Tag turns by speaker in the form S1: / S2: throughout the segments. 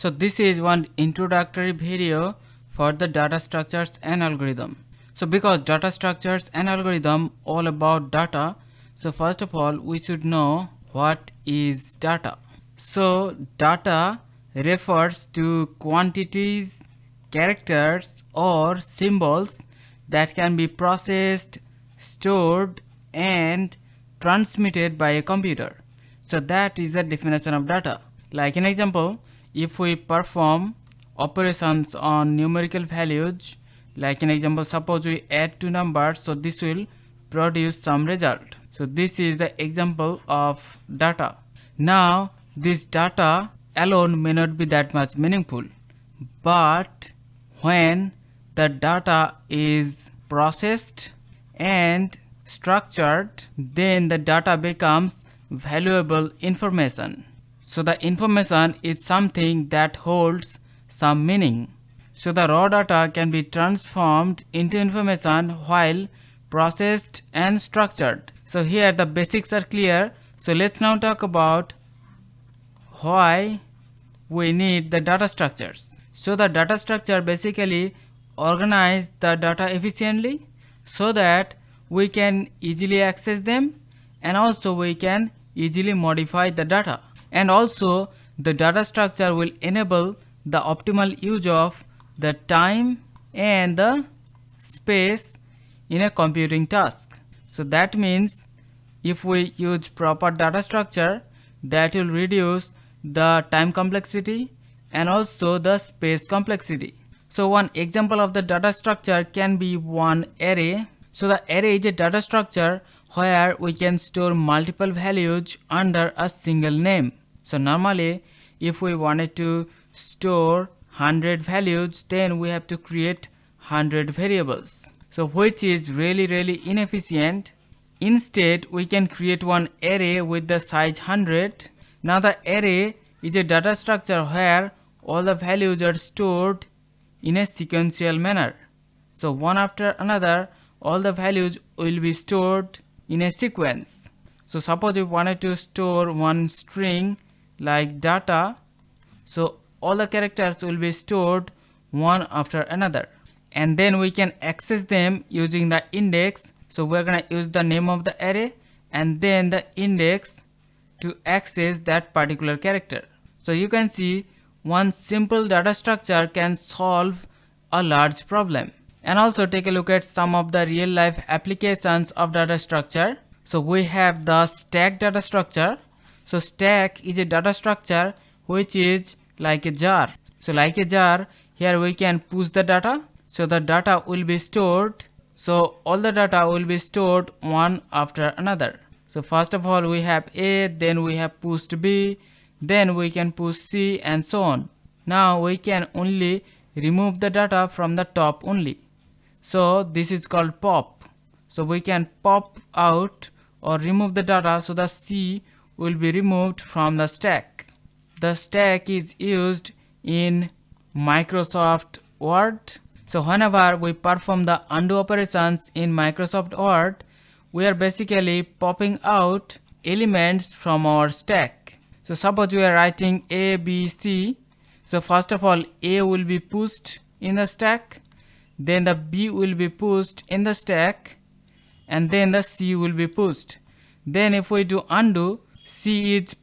S1: So this is one introductory video for the data structures and algorithm. So because data structures and algorithm all about data, so first of all we should know what is data. So data refers to quantities, characters or symbols that can be processed, stored and transmitted by a computer. So that is the definition of data. Like an example, if we perform operations on numerical values, like an example, suppose we add two numbers, so this will produce some result. So this is the example of data. Now this data alone may not be that much meaningful, but when the data is processed and structured, then the data becomes valuable information. So the information is something that holds some meaning. So the raw data can be transformed into information while processed and structured. So here the basics are clear. So let's now talk about why we need the data structures. So the data structure basically organize the data efficiently so that we can easily access them, and also we can easily modify the data. And also the data structure will enable the optimal use of the time and the space in a computing task. So that means if we use proper data structure, that will reduce the time complexity and also the space complexity. So one example of the data structure can be one array. So the array is a data structure where we can store multiple values under a single name. So normally if we wanted to store 100 values, then we have to create 100 variables, so which is really inefficient. Instead we can create one array with the size 100. Now the array is a data structure where all the values are stored in a sequential manner. So one after another all the values will be stored in a sequence. So suppose we wanted to store one string like data, so all the characters will be stored one after another, and then we can access them using the index. So we're gonna use the name of the array and then the index to access that particular character. So you can see one simple data structure can solve a large problem. And also take a look at some of the real life applications of data structure. So we have the stack data structure. So stack is a data structure which is like a jar. So like a jar, here we can push the data. So the data will be stored. So all the data will be stored one after another. So first of all we have A, then we have pushed B, then we can push C and so on. Now we can only remove the data from the top only. So this is called pop. So we can pop out or remove the data, so the C will be removed from the stack. The stack is used in Microsoft Word. So whenever we perform the undo operations in Microsoft Word, we are basically popping out elements from our stack. So suppose we are writing A, B, C. So first of all A will be pushed in the stack, then the B will be pushed in the stack, and then the C will be pushed. Then if we do undo, C is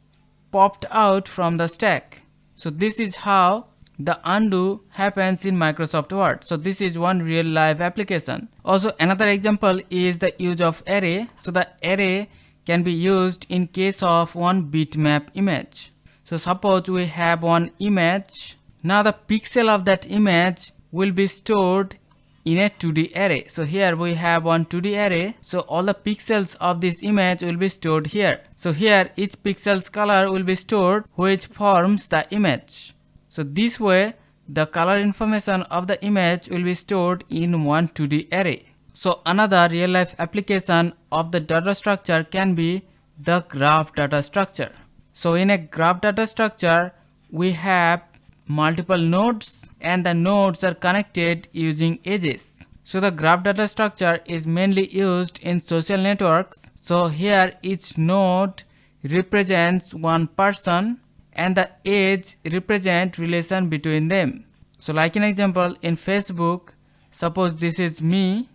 S1: popped out from the stack. So this is how the undo happens in Microsoft Word. So this is one real life application. Also another example is the use of array. So the array can be used in case of one bitmap image. So suppose we have one image. Now the pixel of that image will be stored in a 2D array. So here we have one 2D array. So all the pixels of this image will be stored here. So here each pixel's color will be stored, which forms the image. So this way the color information of the image will be stored in one 2D array. So another real life application of the data structure can be the graph data structure. So in a graph data structure we have multiple nodes and the nodes are connected using edges. So the graph data structure is mainly used in social networks. So here each node represents one person and the age represent relation between them. So like an example, in Facebook, suppose this is me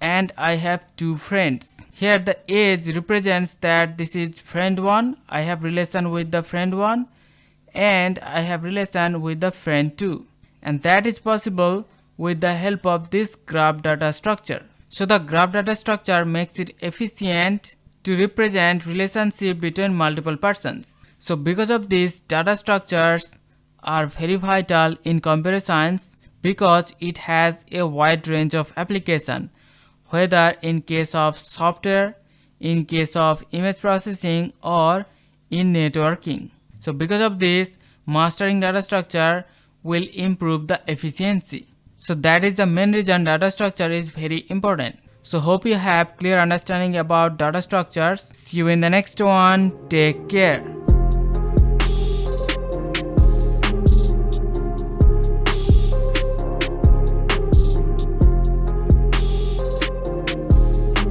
S1: and I have two friends. Here the age represents that this is friend 1, I have relation with the friend 1, and I have relation with the friend 2. And that is possible with the help of this graph data structure. So the graph data structure makes it efficient to represent relationship between multiple persons. So because of this, data structures are very vital in comparisons because it has a wide range of application, whether in case of software, in case of image processing, or in networking. So because of this, mastering data structure will improve the efficiency. So that is the main reason data structure is very important. So hope you have clear understanding about data structures. See you in the next one. Take care.